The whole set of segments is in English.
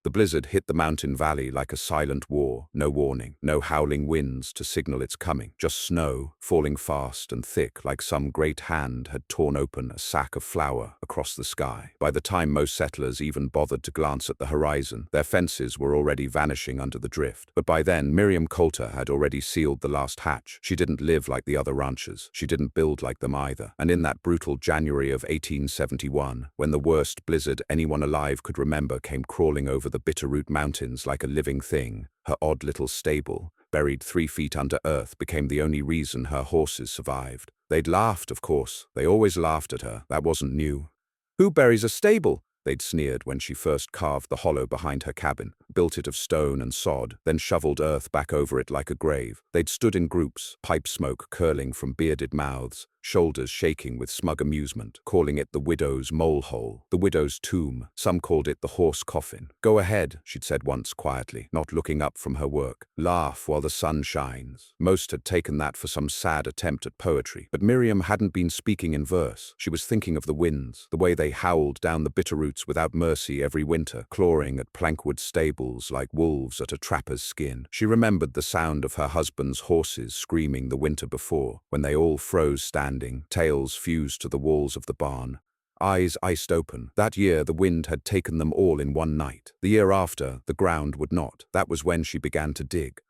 The blizzard hit the mountain valley like a silent war, no warning, no howling winds to signal its coming, just snow, falling fast and thick like some great hand had torn open a sack of flour across the sky. By the time most settlers even bothered to glance at the horizon, their fences were already vanishing under the drift. But by then, Miriam Coulter had already sealed the last hatch. She didn't live like the other ranchers. She didn't build like them either. And in that brutal January of 1871, when the worst blizzard anyone alive could remember came crawling over the Bitterroot Mountains like a living thing, her odd little stable, buried 3 feet under earth, became the only reason her horses survived. They'd laughed, of course. They always laughed at her. That wasn't new. "Who buries a stable?" they'd sneered when she first carved the hollow behind her cabin, built it of stone and sod, then shoveled earth back over it like a grave. They'd stood in groups, pipe smoke curling from bearded mouths, shoulders shaking with smug amusement, calling it the widow's mole hole, the widow's tomb. Some called it the horse coffin. "Go ahead," she'd said once quietly, not looking up from her work. "Laugh while the sun shines." Most had taken that for some sad attempt at poetry, but Miriam hadn't been speaking in verse. She was thinking of the winds, the way they howled down the Bitterroots without mercy every winter, clawing at plankwood stables like wolves at a trapper's skin. She remembered the sound of her husband's horses screaming the winter before, when they all froze standing, tails fused to the walls of the barn, eyes iced open. That year the wind had taken them all in one night. The year after, the ground would not. That was when she began to dig.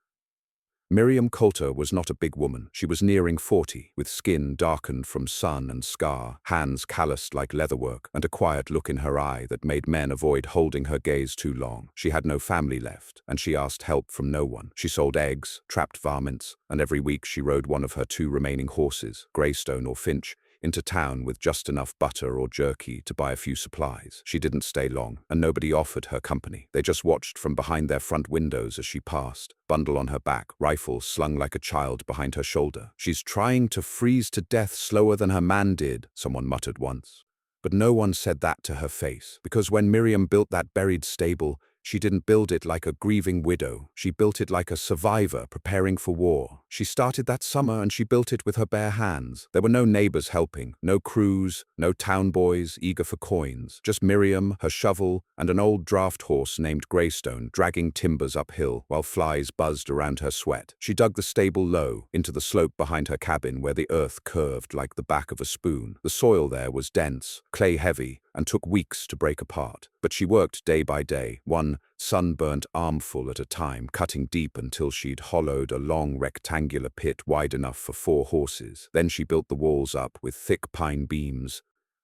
Miriam Coulter was not a big woman. She was nearing 40, with skin darkened from sun and scar, hands calloused like leatherwork, and a quiet look in her eye that made men avoid holding her gaze too long. She had no family left, and she asked help from no one. She sold eggs, trapped varmints, and every week she rode one of her 2 remaining horses, Greystone or Finch, into town with just enough butter or jerky to buy a few supplies. She didn't stay long, and nobody offered her company. They just watched from behind their front windows as she passed, bundle on her back, rifle slung like a child behind her shoulder. "She's trying to freeze to death slower than her man did," someone muttered once. But no one said that to her face, because when Miriam built that buried stable, she didn't build it like a grieving widow. She built it like a survivor preparing for war. She started that summer and she built it with her bare hands. There were no neighbors helping, no crews, no town boys eager for coins. Just Miriam, her shovel, and an old draft horse named Greystone dragging timbers uphill while flies buzzed around her sweat. She dug the stable low, into the slope behind her cabin where the earth curved like the back of a spoon. The soil there was dense, clay-heavy, and took weeks to break apart. But she worked day by day, one sunburnt armful at a time, cutting deep until she'd hollowed a long rectangular pit wide enough for 4 horses. Then she built the walls up with thick pine beams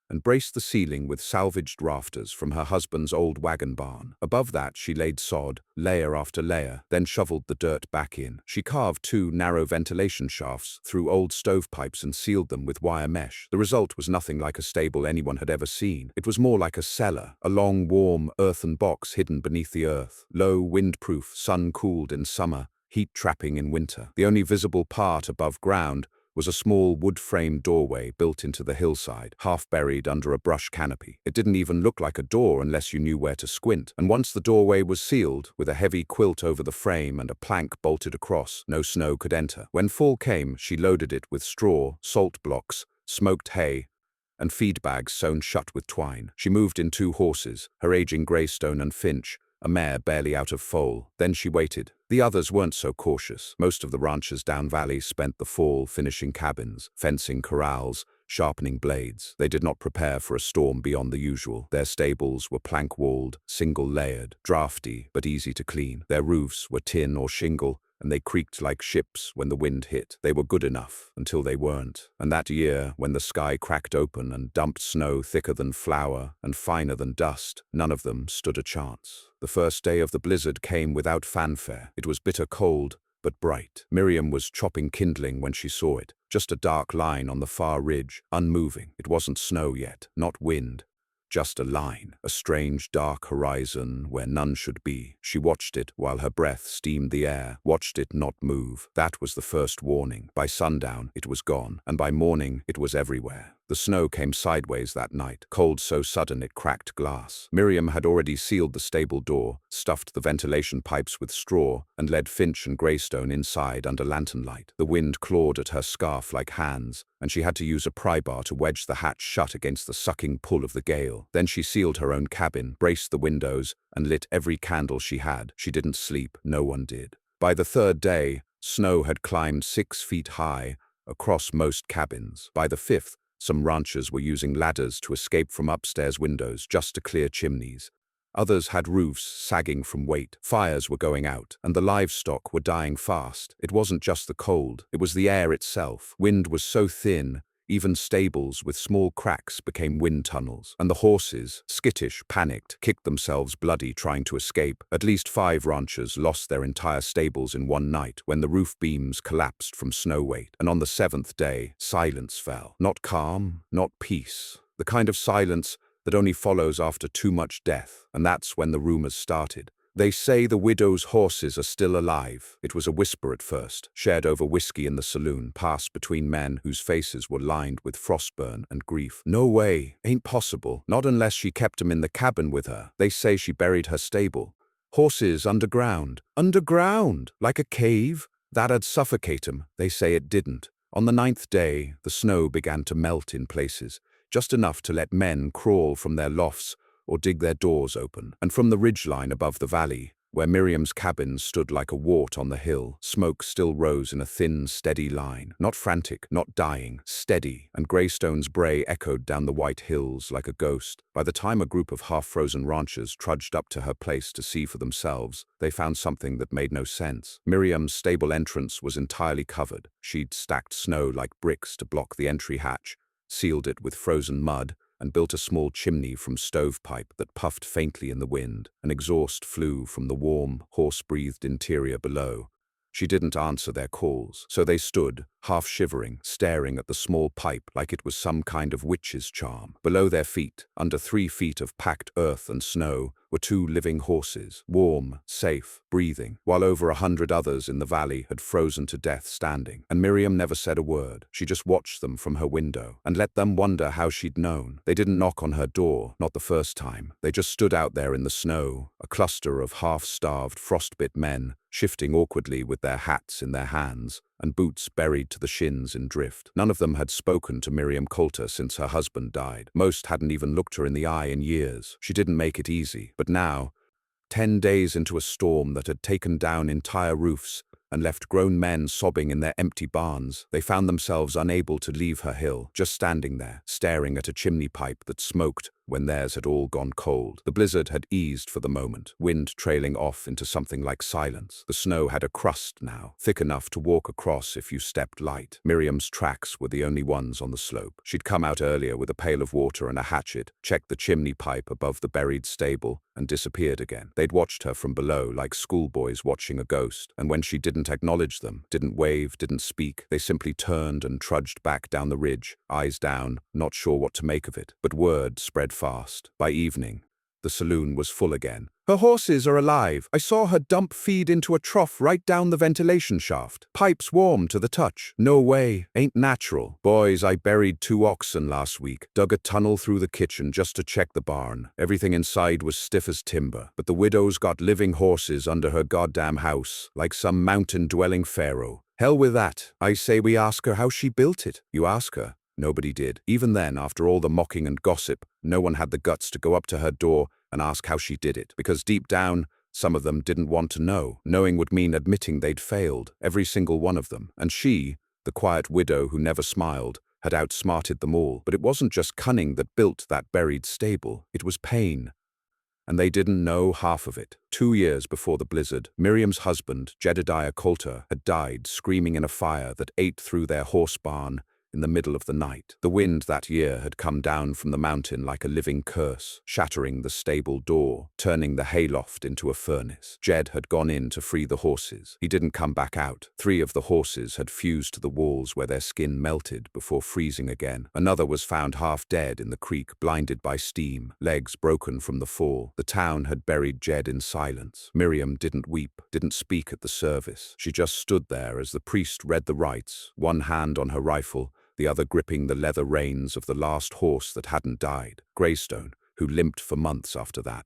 and braced the ceiling with salvaged rafters from her husband's old wagon barn. Above that she laid sod, layer after layer, then shoveled the dirt back in. She carved 2 narrow ventilation shafts through old stovepipes and sealed them with wire mesh. The result was nothing like a stable anyone had ever seen. It was more like a cellar, a long, warm, earthen box hidden beneath the earth, low, windproof, sun-cooled in summer, heat-trapping in winter. The only visible part above ground was a small wood-framed doorway built into the hillside, half buried under a brush canopy. It didn't even look like a door unless you knew where to squint. And once the doorway was sealed, with a heavy quilt over the frame and a plank bolted across, no snow could enter. When fall came, she loaded it with straw, salt blocks, smoked hay, and feed bags sewn shut with twine. She moved in 2 horses, her aging Greystone and Finch, a mare barely out of foal. Then she waited. The others weren't so cautious. Most of the ranchers down valley spent the fall finishing cabins, fencing corrals, sharpening blades. They did not prepare for a storm beyond the usual. Their stables were plank-walled, single-layered, drafty but easy to clean. Their roofs were tin or shingle, and they creaked like ships when the wind hit. They were good enough until they weren't. And that year, when the sky cracked open and dumped snow thicker than flour and finer than dust, none of them stood a chance. The first day of the blizzard came without fanfare. It was bitter cold, but bright. Miriam was chopping kindling when she saw it, just a dark line on the far ridge, unmoving. It wasn't snow yet, not wind. Just a line, a strange dark horizon where none should be. She watched it while her breath steamed the air, watched it not move. That was the first warning. By sundown, it was gone, and by morning, it was everywhere. The snow came sideways that night, cold so sudden it cracked glass. Miriam had already sealed the stable door, stuffed the ventilation pipes with straw, and led Finch and Greystone inside under lantern light. The wind clawed at her scarf like hands, and she had to use a pry bar to wedge the hatch shut against the sucking pull of the gale. Then she sealed her own cabin, braced the windows, and lit every candle she had. She didn't sleep, no one did. By the third day, snow had climbed 6 feet high across most cabins. By the fifth, some ranchers were using ladders to escape from upstairs windows just to clear chimneys. Others had roofs sagging from weight. Fires were going out, and the livestock were dying fast. It wasn't just the cold, it was the air itself. Wind was so thin, even stables with small cracks became wind tunnels. And the horses, skittish, panicked, kicked themselves bloody trying to escape. At least 5 ranchers lost their entire stables in one night when the roof beams collapsed from snow weight. And on the 7th day, silence fell. Not calm, not peace. The kind of silence that only follows after too much death. And that's when the rumors started. They say the widow's horses are still alive. It was a whisper at first, shared over whiskey in the saloon, passed between men whose faces were lined with frostburn and grief. No way, ain't possible, not unless she kept 'em in the cabin with her. They say she buried her stable. Horses underground. Underground? Like a cave? That'd suffocate 'em. They say it didn't. On the 9th day, the snow began to melt in places, just enough to let men crawl from their lofts or dig their doors open. And from the ridgeline above the valley, where Miriam's cabin stood like a wart on the hill, smoke still rose in a thin, steady line. Not frantic, not dying, steady, and Greystone's bray echoed down the white hills like a ghost. By the time a group of half-frozen ranchers trudged up to her place to see for themselves, they found something that made no sense. Miriam's stable entrance was entirely covered. She'd stacked snow like bricks to block the entry hatch, sealed it with frozen mud, and built a small chimney from stovepipe that puffed faintly in the wind. An exhaust flew from the warm, horse-breathed interior below. She didn't answer their calls, so they stood, half shivering, staring at the small pipe like it was some kind of witch's charm. Below their feet, under 3 feet of packed earth and snow, were 2 living horses, warm, safe, breathing, while over 100 others in the valley had frozen to death standing. And Miriam never said a word. She just watched them from her window and let them wonder how she'd known. They didn't knock on her door, not the first time. They just stood out there in the snow, a cluster of half-starved, frostbit men, shifting awkwardly with their hats in their hands and boots buried to the shins in drift. None of them had spoken to Miriam Coulter since her husband died. Most hadn't even looked her in the eye in years. She didn't make it easy. But now, 10 days into a storm that had taken down entire roofs and left grown men sobbing in their empty barns, they found themselves unable to leave her hill, just standing there, staring at a chimney pipe that smoked when theirs had all gone cold. The blizzard had eased for the moment, wind trailing off into something like silence. The snow had a crust now, thick enough to walk across if you stepped light. Miriam's tracks were the only ones on the slope. She'd come out earlier with a pail of water and a hatchet, checked the chimney pipe above the buried stable, and disappeared again. They'd watched her from below like schoolboys watching a ghost, and when she didn't acknowledge them, didn't wave, didn't speak, they simply turned and trudged back down the ridge, eyes down, not sure what to make of it. But word spread fast. By evening, the saloon was full again. Her horses are alive. I saw her dump feed into a trough right down the ventilation shaft. Pipes warm to the touch. No way. Ain't natural. Boys, I buried 2 oxen last week. Dug a tunnel through the kitchen just to check the barn. Everything inside was stiff as timber. But the widow's got living horses under her goddamn house, like some mountain-dwelling pharaoh. Hell with that. I say we ask her how she built it. You ask her. Nobody did. Even then, after all the mocking and gossip, no one had the guts to go up to her door and ask how she did it. Because deep down, some of them didn't want to know. Knowing would mean admitting they'd failed, every single one of them. And she, the quiet widow who never smiled, had outsmarted them all. But it wasn't just cunning that built that buried stable. It was pain. And they didn't know half of it. 2 years before the blizzard, Miriam's husband, Jedediah Coulter, had died screaming in a fire that ate through their horse barn in the middle of the night. The wind that year had come down from the mountain like a living curse, shattering the stable door, turning the hayloft into a furnace. Jed had gone in to free the horses. He didn't come back out. 3 of the horses had fused to the walls where their skin melted before freezing again. Another was found half dead in the creek, blinded by steam, legs broken from the fall. The town had buried Jed in silence. Miriam didn't weep, didn't speak at the service. She just stood there as the priest read the rites, one hand on her rifle, the other gripping the leather reins of the last horse that hadn't died, Greystone, who limped for months after that.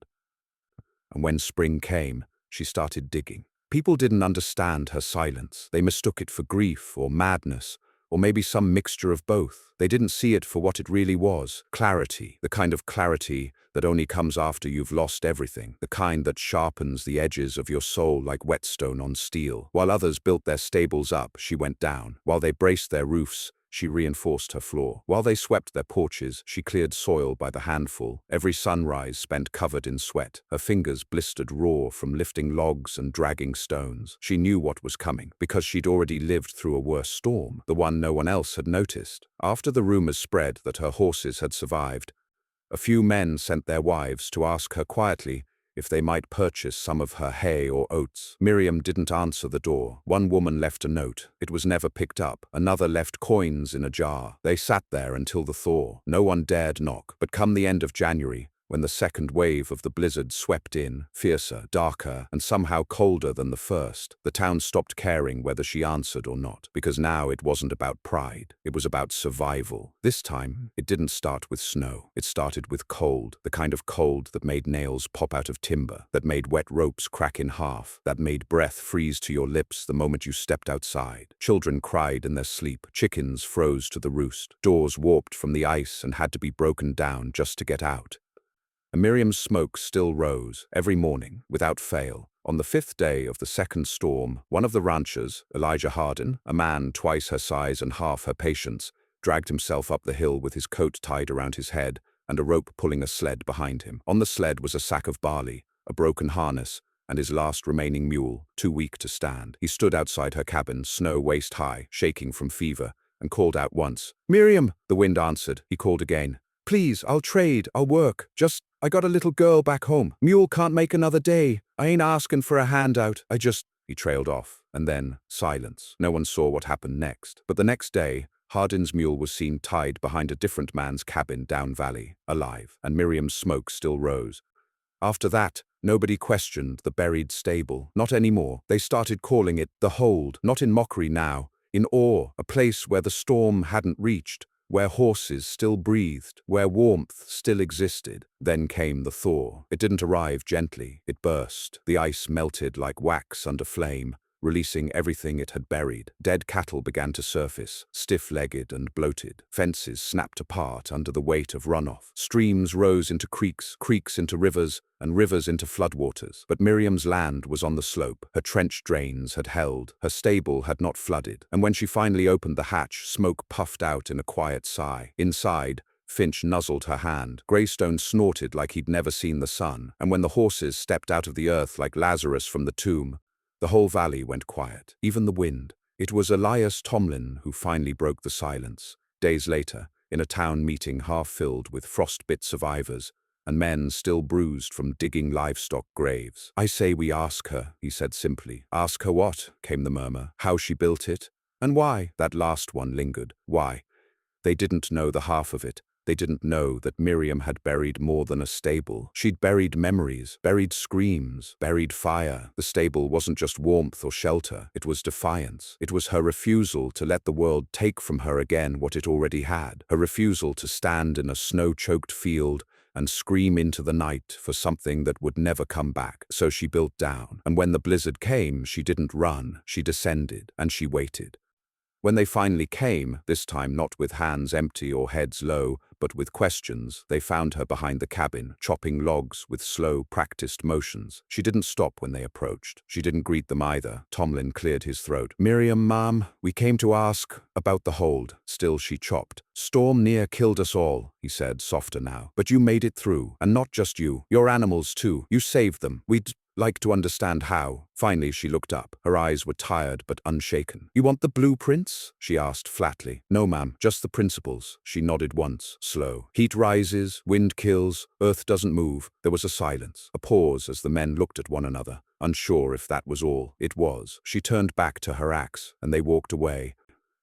And when spring came, she started digging. People didn't understand her silence. They mistook it for grief or madness, or maybe some mixture of both. They didn't see it for what it really was: clarity, the kind of clarity that only comes after you've lost everything, the kind that sharpens the edges of your soul like whetstone on steel. While others built their stables up, she went down. While they braced their roofs, she reinforced her floor. While they swept their porches, she cleared soil by the handful, every sunrise spent covered in sweat. Her fingers blistered raw from lifting logs and dragging stones. She knew what was coming, because she'd already lived through a worse storm, the one no one else had noticed. After the rumors spread that her horses had survived, a few men sent their wives to ask her quietly if they might purchase some of her hay or oats. Miriam didn't answer the door. One woman left a note. It was never picked up. Another left coins in a jar. They sat there until the thaw. No one dared knock. But come the end of January, when the second wave of the blizzard swept in, fiercer, darker, and somehow colder than the first, the town stopped caring whether she answered or not, because now it wasn't about pride, it was about survival. This time, it didn't start with snow. It started with cold, the kind of cold that made nails pop out of timber, that made wet ropes crack in half, that made breath freeze to your lips the moment you stepped outside. Children cried in their sleep, chickens froze to the roost, doors warped from the ice and had to be broken down just to get out. And Miriam's smoke still rose, every morning, without fail. On the 5th day of the second storm, one of the ranchers, Elijah Hardin, a man twice her size and half her patience, dragged himself up the hill with his coat tied around his head and a rope pulling a sled behind him. On the sled was a sack of barley, a broken harness, and his last remaining mule, too weak to stand. He stood outside her cabin, snow waist-high, shaking from fever, and called out once. "Miriam!" The wind answered. He called again. "Please, I'll trade, I'll work. I got a little girl back home. Mule can't make another day. I ain't asking for a handout. He trailed off, and then silence. No one saw what happened next. But the next day, Hardin's mule was seen tied behind a different man's cabin down valley, alive, and Miriam's smoke still rose. After that, nobody questioned the buried stable. Not anymore. They started calling it the Hold, not in mockery now, in awe, a place where the storm hadn't reached, where horses still breathed, where warmth still existed. Then came the thaw. It didn't arrive gently. It burst. The ice melted like wax under flame, releasing everything it had buried. Dead cattle began to surface, stiff-legged and bloated. Fences snapped apart under the weight of runoff. Streams rose into creeks, creeks into rivers, and rivers into floodwaters. But Miriam's land was on the slope. Her trench drains had held. Her stable had not flooded. And when she finally opened the hatch, smoke puffed out in a quiet sigh. Inside, Finch nuzzled her hand. Greystone snorted like he'd never seen the sun. And when the horses stepped out of the earth like Lazarus from the tomb, the whole valley went quiet, even the wind. It was Elias Tomlin who finally broke the silence. Days later, in a town meeting half-filled with frostbit survivors, and men still bruised from digging livestock graves. "I say we ask her," he said simply. "Ask her what?" came the murmur. "How she built it? And why?" That last one lingered. Why? They didn't know the half of it. They didn't know that Miriam had buried more than a stable. She'd buried memories, buried screams, buried fire. The stable wasn't just warmth or shelter, it was defiance. It was her refusal to let the world take from her again what it already had. Her refusal to stand in a snow-choked field and scream into the night for something that would never come back. So she built down. And when the blizzard came, she didn't run. She descended, and she waited. When they finally came, this time not with hands empty or heads low, but with questions, they found her behind the cabin, chopping logs with slow, practiced motions. She didn't stop when they approached. She didn't greet them either. Tomlin cleared his throat. "Miriam, ma'am, we came to ask about the hold." Still she chopped. "Storm near killed us all," he said, softer now. "But you made it through. And not just you. Your animals too. You saved them. We'd like to understand how." Finally, she looked up. Her eyes were tired but unshaken. "You want the blueprints?" she asked flatly. "No, ma'am, just the principles." She nodded once, slow. "Heat rises, wind kills, earth doesn't move." There was a silence, a pause as the men looked at one another, unsure if that was all. It was. She turned back to her axe, and they walked away,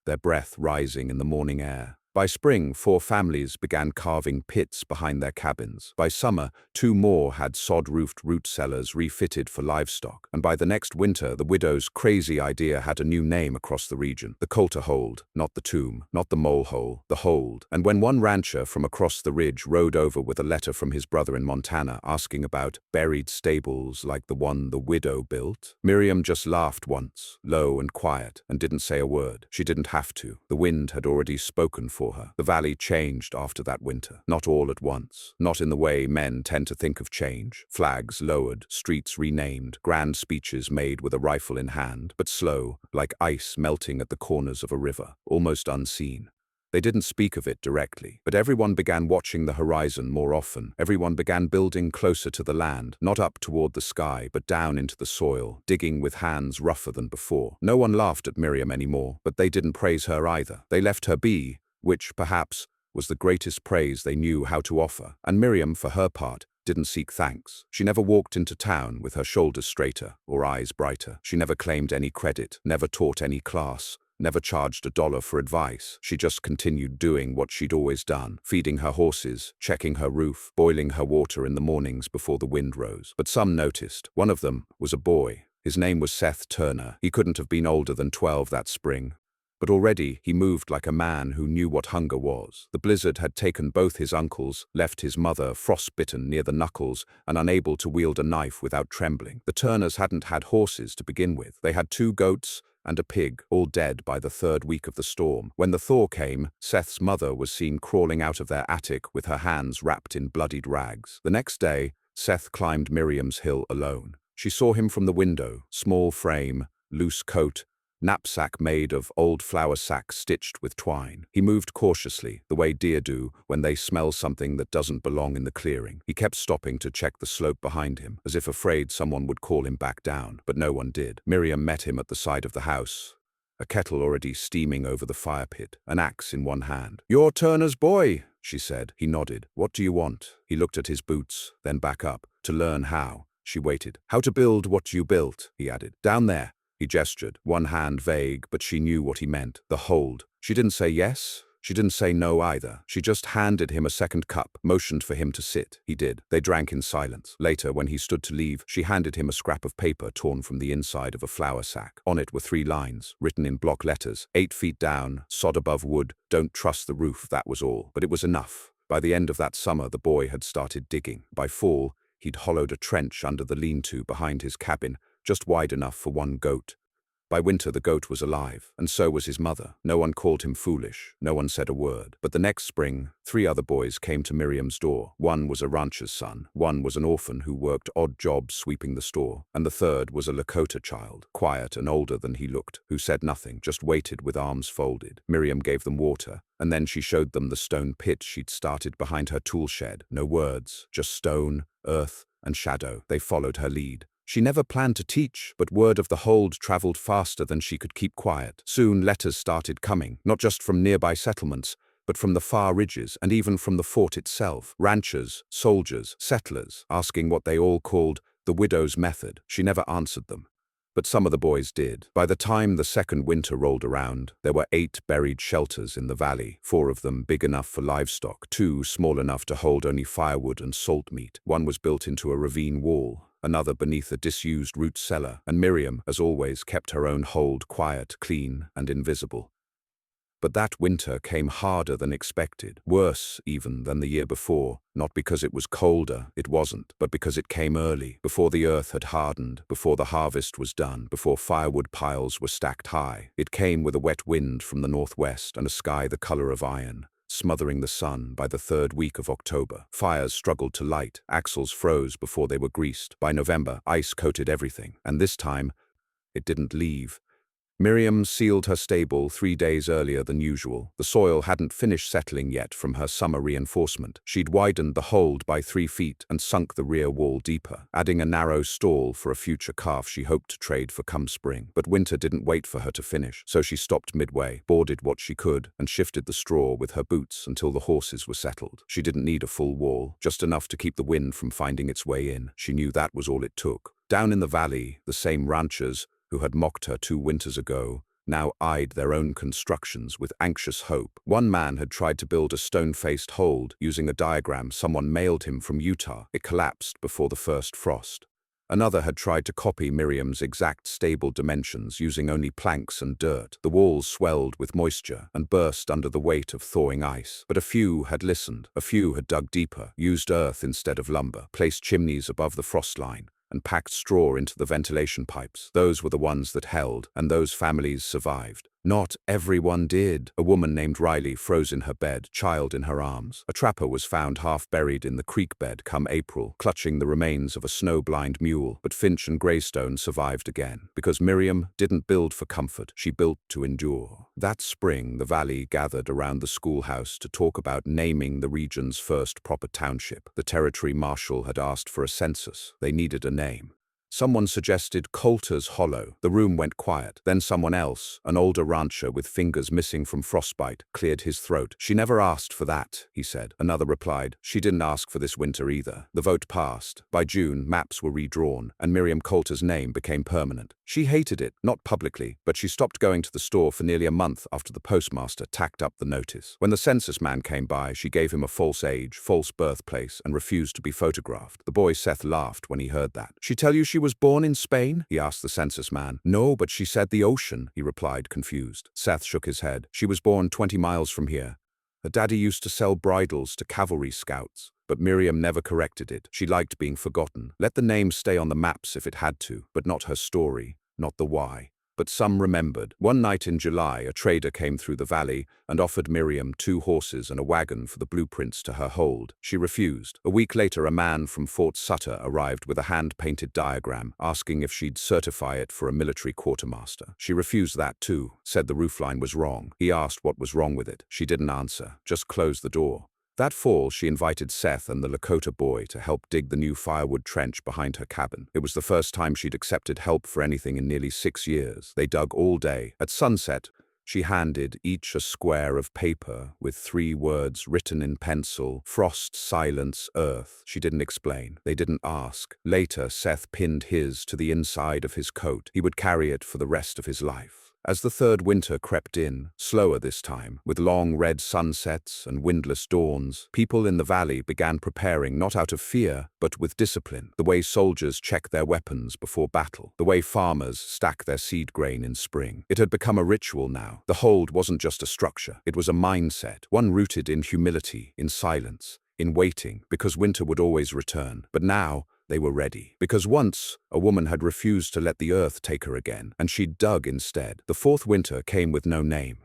their breath rising in the morning air. By spring, 4 families began carving pits behind their cabins. By summer, 2 more had sod-roofed root cellars refitted for livestock. And by the next winter, the widow's crazy idea had a new name across the region. The Coulter Hold, not the tomb, not the mole hole, the hold. And when one rancher from across the ridge rode over with a letter from his brother in Montana asking about buried stables like the one the widow built, Miriam just laughed once, low and quiet, and didn't say a word. She didn't have to. The wind had already spoken for her. The valley changed after that winter. Not all at once. Not in the way men tend to think of change. Flags lowered, streets renamed, grand speeches made with a rifle in hand, but slow, like ice melting at the corners of a river, almost unseen. They didn't speak of it directly, but everyone began watching the horizon more often. Everyone began building closer to the land, not up toward the sky, but down into the soil, digging with hands rougher than before. No one laughed at Miriam anymore, but they didn't praise her either. They left her be, which, perhaps, was the greatest praise they knew how to offer. And Miriam, for her part, didn't seek thanks. She never walked into town with her shoulders straighter or eyes brighter. She never claimed any credit, never taught any class, never charged $1 for advice. She just continued doing what she'd always done, feeding her horses, checking her roof, boiling her water in the mornings before the wind rose. But some noticed. One of them was a boy. His name was Seth Turner. He couldn't have been older than 12 that spring. But already he moved like a man who knew what hunger was. The blizzard had taken both his uncles, left his mother frostbitten near the knuckles and unable to wield a knife without trembling. The Turners hadn't had horses to begin with. They had 2 goats and a pig, all dead by the 3rd week of the storm. When the thaw came, Seth's mother was seen crawling out of their attic with her hands wrapped in bloodied rags. The next day, Seth climbed Miriam's hill alone. She saw him from the window, small frame, loose coat, knapsack made of old flour sacks stitched with twine. He moved cautiously, the way deer do when they smell something that doesn't belong in the clearing. He kept stopping to check the slope behind him, as if afraid someone would call him back down, but no one did. Miriam met him at the side of the house, a kettle already steaming over the fire pit, an axe in one hand. "You're Turner's boy," she said. He nodded. "What do you want?" He looked at his boots, then back up. "To learn how." She waited. "How to build what you built," he added. "Down there." He gestured, one hand vague, but she knew what he meant. The hold. She didn't say yes. She didn't say no either. She just handed him a second cup, motioned for him to sit. He did. They drank in silence. Later, when he stood to leave, she handed him a scrap of paper torn from the inside of a flour sack. On it were 3 lines, written in block letters. 8 feet down, sod above wood, don't trust the roof, that was all. But it was enough. By the end of that summer, the boy had started digging. By fall, he'd hollowed a trench under the lean-to behind his cabin, just wide enough for 1 goat. By winter, the goat was alive, and so was his mother. No one called him foolish. No one said a word. But the next spring, 3 other boys came to Miriam's door. One was a rancher's son. One was an orphan who worked odd jobs sweeping the store. And the third was a Lakota child, quiet and older than he looked, who said nothing, just waited with arms folded. Miriam gave them water, and then she showed them the stone pit she'd started behind her tool shed. No words, just stone, earth, and shadow. They followed her lead. She never planned to teach, but word of the hold traveled faster than she could keep quiet. Soon letters started coming, not just from nearby settlements, but from the far ridges and even from the fort itself. Ranchers, soldiers, settlers, asking what they all called the widow's method. She never answered them. But some of the boys did. By the time the second winter rolled around, there were 8 buried shelters in the valley, 4 of them big enough for livestock, 2 small enough to hold only firewood and salt meat. One was built into a ravine wall, another beneath a disused root cellar, and Miriam, as always, kept her own hold quiet, clean, and invisible. But that winter came harder than expected, worse even than the year before, not because it was colder, it wasn't, but because it came early, before the earth had hardened, before the harvest was done, before firewood piles were stacked high. It came with a wet wind from the northwest and a sky the color of iron, smothering the sun. By the 3rd week of October, fires struggled to light, axles froze before they were greased. By November, ice coated everything, and this time, it didn't leave. Miriam sealed her stable 3 days earlier than usual. The soil hadn't finished settling yet from her summer reinforcement. She'd widened the hold by 3 feet and sunk the rear wall deeper, adding a narrow stall for a future calf she hoped to trade for come spring. But winter didn't wait for her to finish, so she stopped midway, boarded what she could, and shifted the straw with her boots until the horses were settled. She didn't need a full wall, just enough to keep the wind from finding its way in. She knew that was all it took. Down in the valley, the same ranchers who had mocked her 2 winters ago now eyed their own constructions with anxious hope. One man had tried to build a stone-faced hold using a diagram someone mailed him from Utah. It collapsed before the first frost. Another had tried to copy Miriam's exact stable dimensions using only planks and dirt. The walls swelled with moisture and burst under the weight of thawing ice. But a few had listened. A few had dug deeper, used earth instead of lumber, placed chimneys above the frost line, and packed straw into the ventilation pipes. Those were the ones that held, and those families survived. Not everyone did. A woman named Riley froze in her bed, child in her arms. A trapper was found half buried in the creek bed come April, clutching the remains of a snow-blind mule. But Finch and Greystone survived again, because Miriam didn't build for comfort, she built to endure. That spring, the valley gathered around the schoolhouse to talk about naming the region's first proper township. The territory marshal had asked for a census. They needed a name. Someone suggested Coulter's Hollow. The room went quiet. Then someone else, an older rancher with fingers missing from frostbite, cleared his throat. "She never asked for that," he said. Another replied, "She didn't ask for this winter either." The vote passed. By June, maps were redrawn, and Miriam Coulter's name became permanent. She hated it, not publicly, but she stopped going to the store for nearly a month after the postmaster tacked up the notice. When the census man came by, she gave him a false age, false birthplace, and refused to be photographed. The boy Seth laughed when he heard that. "She tell you she was born in Spain?" he asked the census man. "No, but she said the ocean," he replied, confused. Seth shook his head. "She was born 20 miles from here. Her daddy used to sell bridles to cavalry scouts." But Miriam never corrected it. She liked being forgotten. Let the name stay on the maps if it had to, but not her story, not the why. But some remembered. One night in July, a trader came through the valley and offered Miriam 2 horses and a wagon for the blueprints to her hold. She refused. A week later, a man from Fort Sutter arrived with a hand-painted diagram, asking if she'd certify it for a military quartermaster. She refused that too, said the roofline was wrong. He asked what was wrong with it. She didn't answer, just closed the door. That fall, she invited Seth and the Lakota boy to help dig the new firewood trench behind her cabin. It was the first time she'd accepted help for anything in nearly 6 years. They dug all day. At sunset, she handed each a square of paper with 3 words written in pencil: frost, silence, earth. She didn't explain. They didn't ask. Later, Seth pinned his to the inside of his coat. He would carry it for the rest of his life. As the third winter crept in, slower this time, with long red sunsets and windless dawns, people in the valley began preparing not out of fear, but with discipline. The way soldiers check their weapons before battle, the way farmers stack their seed grain in spring. It had become a ritual now. The hold wasn't just a structure, it was a mindset, one rooted in humility, in silence, in waiting, because winter would always return. But now, they were ready. Because once, a woman had refused to let the earth take her again, and she'd dug instead. The 4th winter came with no name.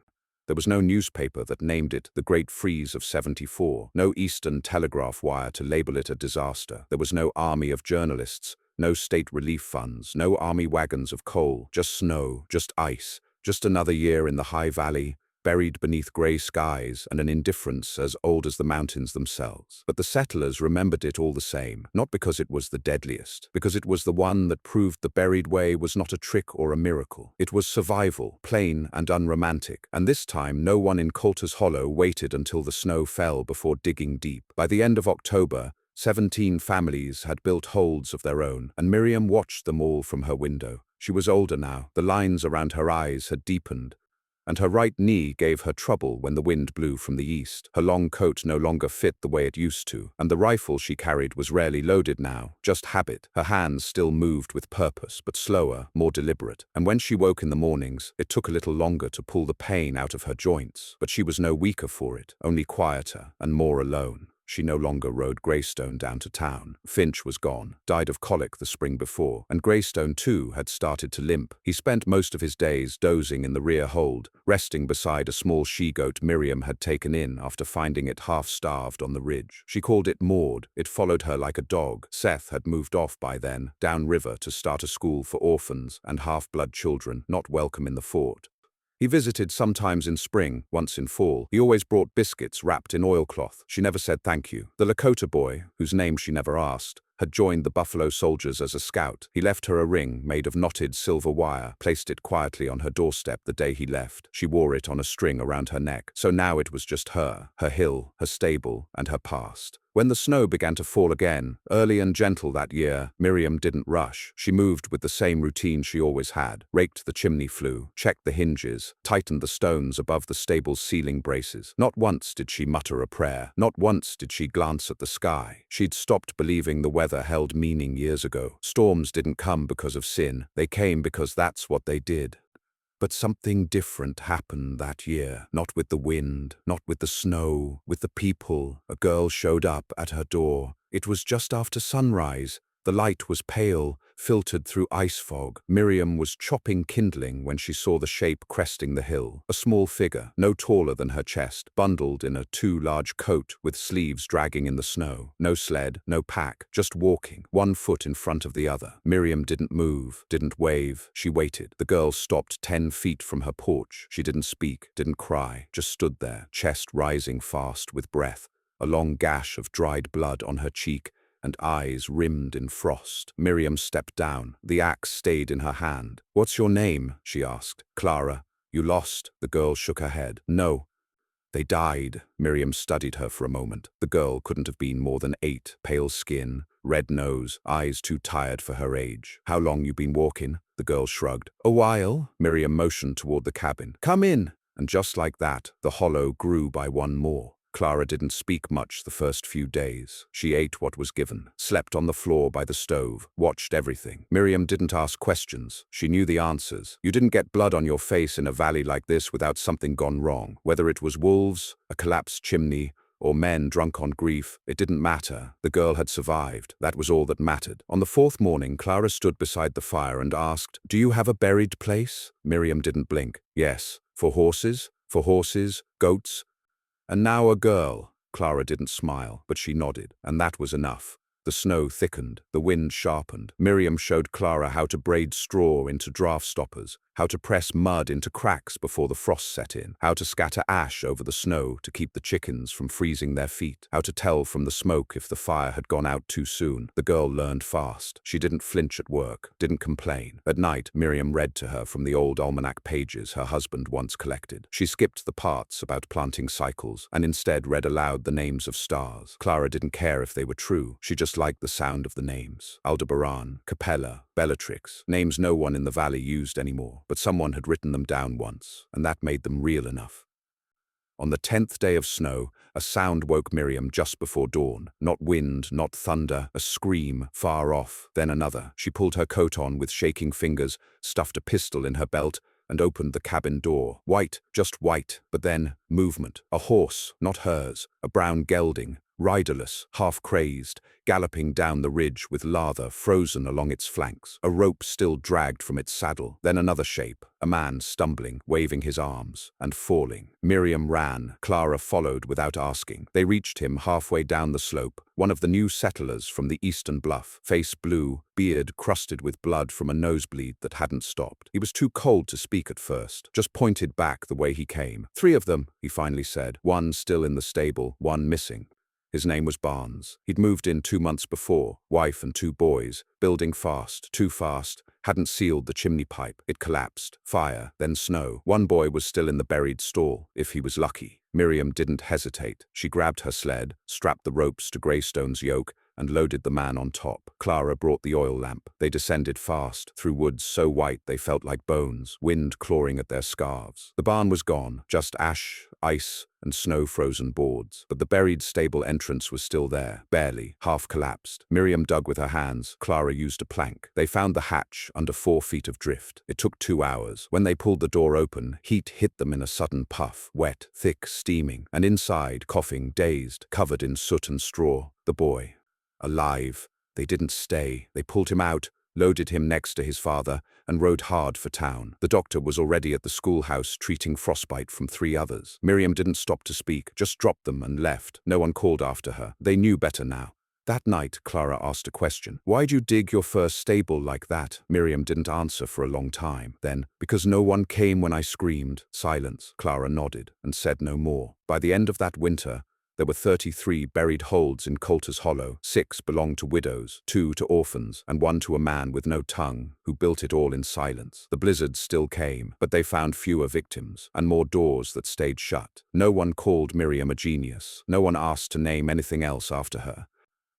There was no newspaper that named it the Great Freeze of '74, no Eastern telegraph wire to label it a disaster. There was no army of journalists, no state relief funds, no army wagons of coal, just snow, just ice, just another year in the high valley, buried beneath grey skies and an indifference as old as the mountains themselves. But the settlers remembered it all the same, not because it was the deadliest, because it was the one that proved the buried way was not a trick or a miracle. It was survival, plain and unromantic, and this time no one in Coulter's Hollow waited until the snow fell before digging deep. By the end of October, 17 families had built holds of their own, and Miriam watched them all from her window. She was older now. The lines around her eyes had deepened, and her right knee gave her trouble when the wind blew from the east. Her long coat no longer fit the way it used to, and the rifle she carried was rarely loaded now, just habit. Her hands still moved with purpose, but slower, more deliberate. And when she woke in the mornings, it took a little longer to pull the pain out of her joints. But she was no weaker for it, only quieter and more alone. She no longer rode Greystone down to town. Finch was gone, died of colic the spring before, and Greystone too had started to limp. He spent most of his days dozing in the rear hold, resting beside a small she-goat Miriam had taken in after finding it half-starved on the ridge. She called it Maud. It followed her like a dog. Seth had moved off by then, downriver to start a school for orphans and half-blood children not welcome in the fort. He visited sometimes in spring, once in fall. He always brought biscuits wrapped in oilcloth. She never said thank you. The Lakota boy, whose name she never asked, had joined the Buffalo Soldiers as a scout. He left her a ring made of knotted silver wire, placed it quietly on her doorstep the day he left. She wore it on a string around her neck, so now it was just her hill, her stable, and her past. When the snow began to fall again, early and gentle that year, Miriam didn't rush. She moved with the same routine she always had, raked the chimney flue, checked the hinges, tightened the stones above the stable's ceiling braces. Not once did she mutter a prayer. Not once did she glance at the sky. She'd stopped believing the weather held meaning years ago. Storms didn't come because of sin. They came because that's what they did. But something different happened that year. Not with the wind, not with the snow, with the people. A girl showed up at her door. It was just after sunrise. The light was pale, filtered through ice fog. Miriam was chopping kindling when she saw the shape cresting the hill. A small figure, no taller than her chest, bundled in a too large coat with sleeves dragging in the snow. No sled, no pack, just walking, one foot in front of the other. Miriam didn't move, didn't wave. She waited. The girl stopped 10 feet from her porch. She didn't speak, didn't cry, just stood there, chest rising fast with breath, a long gash of dried blood on her cheek, and eyes rimmed in frost. Miriam stepped down. The axe stayed in her hand. "What's your name?" she asked. "Clara. You lost?" The girl shook her head. "No. They died." Miriam studied her for a moment. The girl couldn't have been more than 8. Pale skin, red nose, eyes too tired for her age. "How long you been walking?" The girl shrugged. "A while." Miriam motioned toward the cabin. "Come in." And just like that, the hollow grew by one more. Clara didn't speak much the first few days. She ate what was given, slept on the floor by the stove, watched everything. Miriam didn't ask questions. She knew the answers. You didn't get blood on your face in a valley like this without something gone wrong. Whether it was wolves, a collapsed chimney, or men drunk on grief, it didn't matter. The girl had survived. That was all that mattered. On the 4th morning, Clara stood beside the fire and asked, "Do you have a buried place?" Miriam didn't blink. "Yes. For horses? For horses, goats, and now a girl." Clara didn't smile, but she nodded, and that was enough. The snow thickened, the wind sharpened. Miriam showed Clara how to braid straw into draft stoppers, how to press mud into cracks before the frost set in, how to scatter ash over the snow to keep the chickens from freezing their feet, how to tell from the smoke if the fire had gone out too soon. The girl learned fast. She didn't flinch at work, didn't complain. At night, Miriam read to her from the old almanac pages her husband once collected. She skipped the parts about planting cycles and instead read aloud the names of stars. Clara didn't care if they were true. She just liked the sound of the names. Aldebaran, Capella, Bellatrix, names no one in the valley used anymore, but someone had written them down once, and that made them real enough. On the 10th day of snow, a sound woke Miriam just before dawn. Not wind, not thunder, a scream, far off, then another. She pulled her coat on with shaking fingers, stuffed a pistol in her belt, and opened the cabin door. White, just white, but then movement. A horse, not hers, a brown gelding, riderless, half-crazed, galloping down the ridge with lather frozen along its flanks. A rope still dragged from its saddle. Then another shape, a man stumbling, waving his arms, and falling. Miriam ran. Clara followed without asking. They reached him halfway down the slope, one of the new settlers from the eastern bluff, face blue, beard crusted with blood from a nosebleed that hadn't stopped. He was too cold to speak at first, just pointed back the way he came. 3 of them, he finally said, one still in the stable, one missing. His name was Barnes. He'd moved in 2 months before, wife and 2 boys, building fast, too fast, hadn't sealed the chimney pipe. It collapsed. Fire, then snow. One boy was still in the buried stall, if he was lucky. Miriam didn't hesitate. She grabbed her sled, strapped the ropes to Greystone's yoke, and loaded the man on top. Clara brought the oil lamp. They descended fast, through woods so white they felt like bones, wind clawing at their scarves. The barn was gone, just ash, ice, and snow-frozen boards. But the buried stable entrance was still there, barely, half collapsed. Miriam dug with her hands. Clara used a plank. They found the hatch under 4 feet of drift. It took 2 hours. When they pulled the door open, heat hit them in a sudden puff, wet, thick, steaming, and inside, coughing, dazed, covered in soot and straw, the boy. Alive. They didn't stay. They pulled him out, loaded him next to his father, and rode hard for town. The doctor was already at the schoolhouse treating frostbite from 3 others. Miriam didn't stop to speak, just dropped them and left. No one called after her. They knew better now. That night, Clara asked a question. "Why'd you dig your first stable like that?" Miriam didn't answer for a long time. Then, "Because no one came when I screamed." Silence. Clara nodded and said no more. By the end of that winter, There were 33 buried holds in Coulter's Hollow. 6 belonged to widows, 2 to orphans, and 1 to a man with no tongue, who built it all in silence. The blizzards still came, but they found fewer victims, and more doors that stayed shut. No one called Miriam a genius. No one asked to name anything else after her.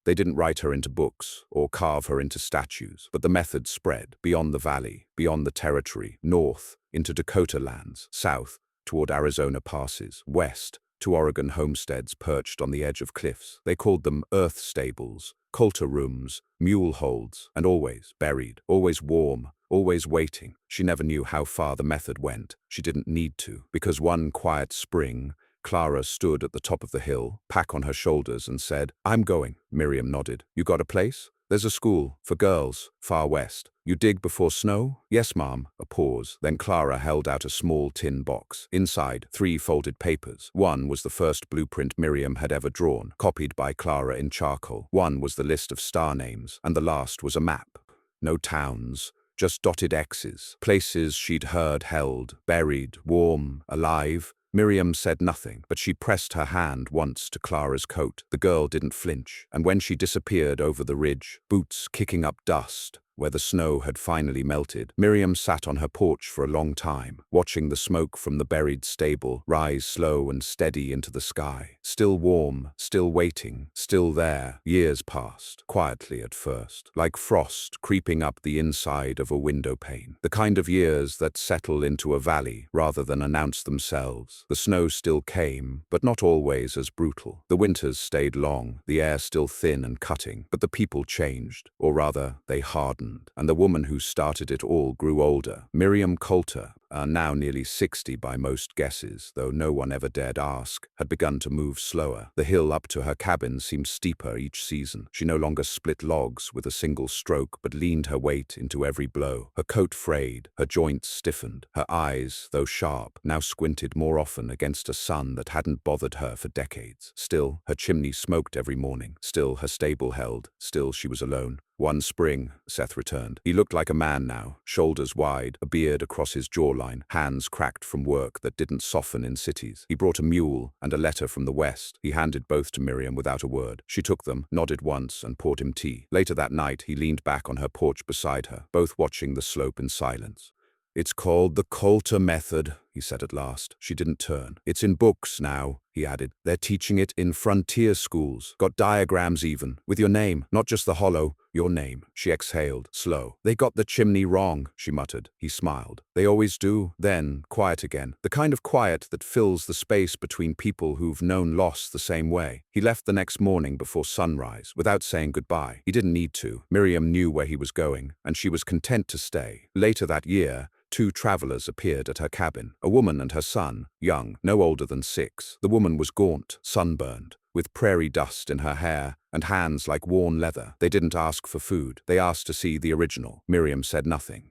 They didn't write her into books or carve her into statues, but the method spread beyond the valley, beyond the territory, north into Dakota lands, south toward Arizona passes, west to Oregon homesteads perched on the edge of cliffs. They called them earth stables, Coulter rooms, mule holds, and always buried, always warm, always waiting. She never knew how far the method went. She didn't need to, because one quiet spring, Clara stood at the top of the hill, pack on her shoulders, and said, "I'm going." Miriam nodded. "You got a place?" "There's a school, for girls, far west." "You dig before snow?" "Yes, ma'am." A pause. Then Clara held out a small tin box. Inside, 3 folded papers. One was the first blueprint Miriam had ever drawn, copied by Clara in charcoal. One was the list of star names, and the last was a map. No towns, just dotted X's. Places she'd heard held, buried, warm, alive. Miriam said nothing, but she pressed her hand once to Clara's coat. The girl didn't flinch, and when she disappeared over the ridge, boots kicking up dust, where the snow had finally melted, Miriam sat on her porch for a long time, watching the smoke from the buried stable rise slow and steady into the sky. Still warm, still waiting, still there. Years passed, quietly at first, like frost creeping up the inside of a window pane. The kind of years that settle into a valley rather than announce themselves. The snow still came, but not always as brutal. The winters stayed long, the air still thin and cutting, but the people changed, or rather, they hardened. And the woman who started it all grew older. Miriam Coulter, now nearly 60 by most guesses, though no one ever dared ask, had begun to move slower. The hill up to her cabin seemed steeper each season. She no longer split logs with a single stroke, but leaned her weight into every blow. Her coat frayed, her joints stiffened. Her eyes, though sharp, now squinted more often against a sun that hadn't bothered her for decades. Still, her chimney smoked every morning. Still, her stable held. Still, she was alone. One spring, Seth returned. He looked like a man now, shoulders wide, a beard across his jawline, hands cracked from work that didn't soften in cities. He brought a mule and a letter from the west. He handed both to Miriam without a word. She took them, nodded once, and poured him tea. Later that night, he leaned back on her porch beside her, both watching the slope in silence. "It's called the Coulter method," he said at last. She didn't turn. "It's in books now," he added. "They're teaching it in frontier schools. Got diagrams even, with your name, not just the hollow, your name." She exhaled, slow. "They got the chimney wrong," she muttered. He smiled. "They always do." Then, quiet again. The kind of quiet that fills the space between people who've known loss the same way. He left the next morning before sunrise, without saying goodbye. He didn't need to. Miriam knew where he was going, and she was content to stay. Later that year, 2 travelers appeared at her cabin, a woman and her son, young, no older than 6. The woman was gaunt, sunburned, with prairie dust in her hair and hands like worn leather. They didn't ask for food. They asked to see the original. Miriam said nothing.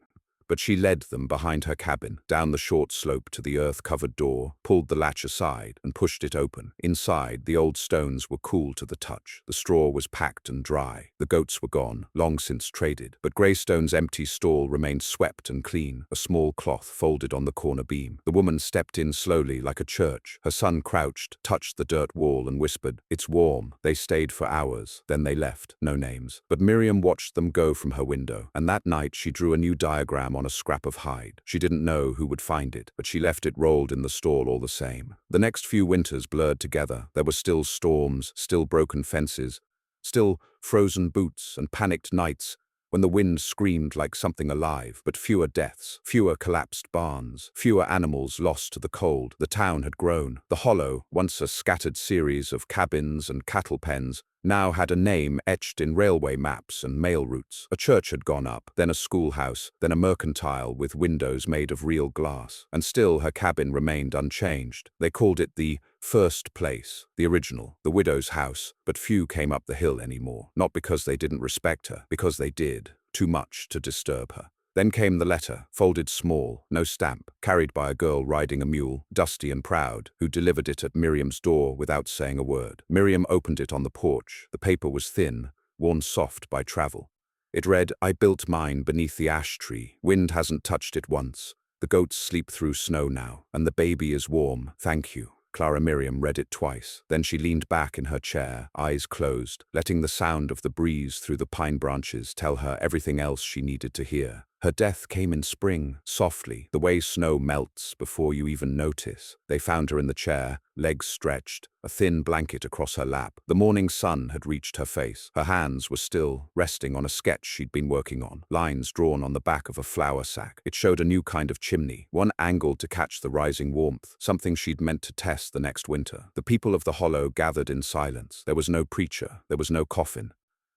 But she led them behind her cabin, down the short slope to the earth-covered door, pulled the latch aside, and pushed it open. Inside, the old stones were cool to the touch. The straw was packed and dry. The goats were gone, long since traded. But Greystone's empty stall remained swept and clean, a small cloth folded on the corner beam. The woman stepped in slowly, like a church. Her son crouched, touched the dirt wall, and whispered, "It's warm." They stayed for hours. Then they left. No names. But Miriam watched them go from her window, and that night she drew a new diagram on a scrap of hide. She didn't know who would find it, but she left it rolled in the stall all the same. The next few winters blurred together. There were still storms, still broken fences, still frozen boots and panicked nights when the wind screamed like something alive, but fewer deaths, fewer collapsed barns, fewer animals lost to the cold. The town had grown. The hollow, once a scattered series of cabins and cattle pens, now had a name etched in railway maps and mail routes. A church had gone up, then a schoolhouse, then a mercantile with windows made of real glass. And still her cabin remained unchanged. They called it the first place, the original, the widow's house, but few came up the hill anymore. Not because they didn't respect her, because they did. Too much to disturb her. Then came the letter, folded small, no stamp, carried by a girl riding a mule, dusty and proud, who delivered it at Miriam's door without saying a word. Miriam opened it on the porch. The paper was thin, worn soft by travel. It read, "I built mine beneath the ash tree. Wind hasn't touched it once. The goats sleep through snow now, and the baby is warm. Thank you." Miriam read it twice. Then she leaned back in her chair, eyes closed, letting the sound of the breeze through the pine branches tell her everything else she needed to hear. Her death came in spring, softly, the way snow melts before you even notice. They found her in the chair, legs stretched, a thin blanket across her lap. The morning sun had reached her face. Her hands were still, resting on a sketch she'd been working on, lines drawn on the back of a flour sack. It showed a new kind of chimney, one angled to catch the rising warmth, something she'd meant to test the next winter. The people of the hollow gathered in silence. There was no preacher, there was no coffin.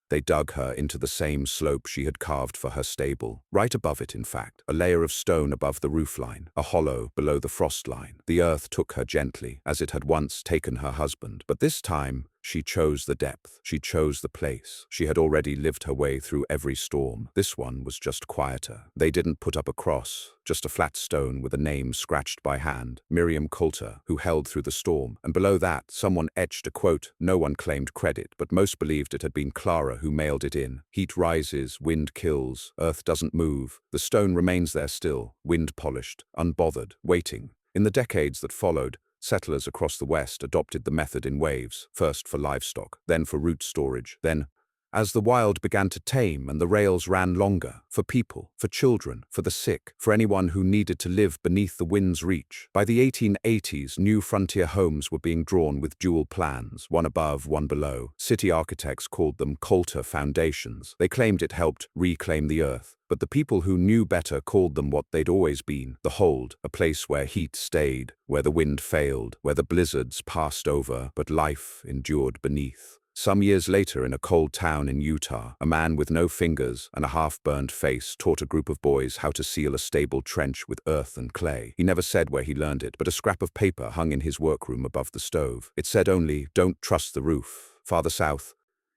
They dug her into the same slope she had carved for her stable. Right above it, in fact, a layer of stone above the roofline, a hollow below the frost line. The earth took her gently, as it had once taken her husband. But this time, she chose the depth. She chose the place. She had already lived her way through every storm. This one was just quieter. They didn't put up a cross, just a flat stone with a name scratched by hand, Miriam Coulter, who held through the storm. And below that, someone etched a quote. No one claimed credit, but most believed it had been Clara who mailed it in. Heat rises, wind kills, earth doesn't move. The stone remains there still, wind-polished, unbothered, waiting. In the decades that followed, settlers across the West adopted the method in waves, first for livestock, then for root storage, then, as the wild began to tame and the rails ran longer, for people, for children, for the sick, for anyone who needed to live beneath the wind's reach. By the 1880s, new frontier homes were being drawn with dual plans, one above, one below. City architects called them Coulter foundations. They claimed it helped reclaim the earth. But the people who knew better called them what they'd always been, the hold, a place where heat stayed, where the wind failed, where the blizzards passed over, but life endured beneath. Some years later, in a cold town in Utah, a man with no fingers and a half-burned face taught a group of boys how to seal a stable trench with earth and clay. He never said where he learned it, but a scrap of paper hung in his workroom above the stove. It said only, "Don't trust the roof." Farther south,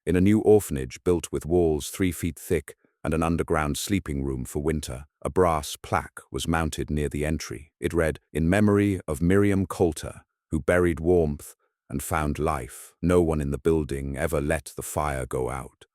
in a new orphanage built with walls 3 feet thick and an underground sleeping room for winter, a brass plaque was mounted near the entry. It read, "In memory of Miriam Coulter, who buried warmth and found life. No one in the building ever let the fire go out."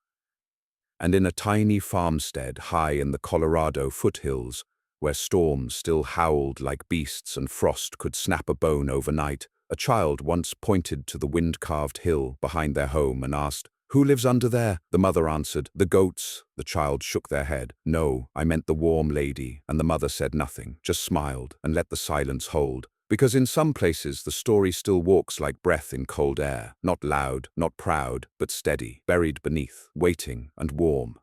And in a tiny farmstead high in the Colorado foothills, where storms still howled like beasts and frost could snap a bone overnight, a child once pointed to the wind-carved hill behind their home and asked, "Who lives under there?" The mother answered, "The goats." The child shook their head. "No, I meant the warm lady." And the mother said nothing, just smiled and let the silence hold. Because in some places the story still walks like breath in cold air, not loud, not proud, but steady, buried beneath, waiting and warm.